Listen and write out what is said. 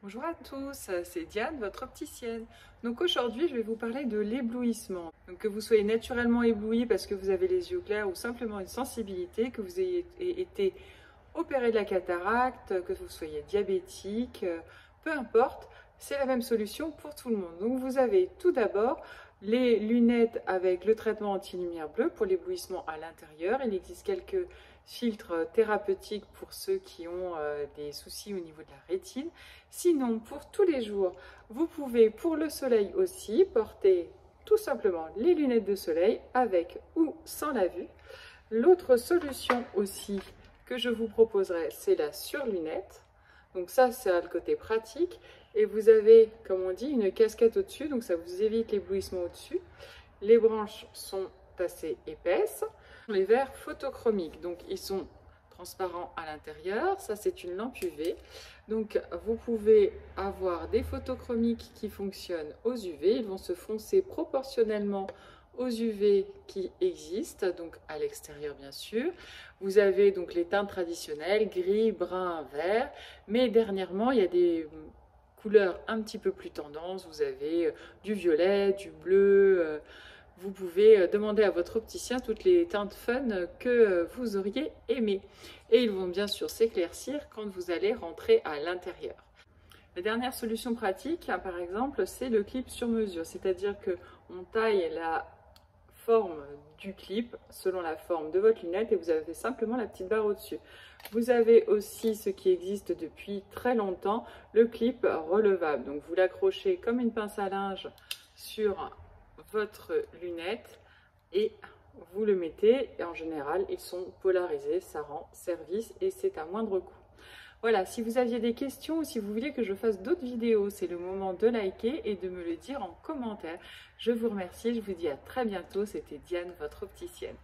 Bonjour à tous, c'est Diane, votre opticienne. Donc aujourd'hui, je vais vous parler de l'éblouissement. Donc que vous soyez naturellement ébloui parce que vous avez les yeux clairs ou simplement une sensibilité, que vous ayez été opéré de la cataracte, que vous soyez diabétique, peu importe, c'est la même solution pour tout le monde. Donc vous avez tout d'abord les lunettes avec le traitement anti-lumière bleue pour l'éblouissement à l'intérieur. Il existe quelques filtres thérapeutiques pour ceux qui ont des soucis au niveau de la rétine. Sinon, pour tous les jours, vous pouvez pour le soleil aussi porter tout simplement les lunettes de soleil avec ou sans la vue. L'autre solution aussi que je vous proposerai, c'est la surlunette. Donc ça, c'est le côté pratique. Et vous avez, comme on dit, une casquette au-dessus, donc ça vous évite l'éblouissement au-dessus. Les branches sont assez épaisses. Les verres photochromiques, donc ils sont transparents à l'intérieur. Ça, c'est une lampe UV. Donc vous pouvez avoir des photochromiques qui fonctionnent aux UV. Ils vont se foncer proportionnellement aux UV qui existent, donc à l'extérieur bien sûr. Vous avez donc les teintes traditionnelles, gris, brun, vert, mais dernièrement il y a des couleurs un petit peu plus tendance. Vous avez du violet, du bleu. Vous pouvez demander à votre opticien toutes les teintes fun que vous auriez aimées. Et ils vont bien sûr s'éclaircir quand vous allez rentrer à l'intérieur. La dernière solution pratique, par exemple, c'est le clip sur mesure. C'est-à-dire qu'on taille la forme du clip selon la forme de votre lunette et vous avez simplement la petite barre au-dessus. Vous avez aussi ce qui existe depuis très longtemps, le clip relevable. Donc vous l'accrochez comme une pince à linge sur votre lunette et vous le mettez. Et en général, ils sont polarisés, ça rend service et c'est à moindre coût. Voilà, si vous aviez des questions ou si vous voulez que je fasse d'autres vidéos, c'est le moment de liker et de me le dire en commentaire. Je vous remercie, je vous dis à très bientôt. C'était Diane, votre opticienne.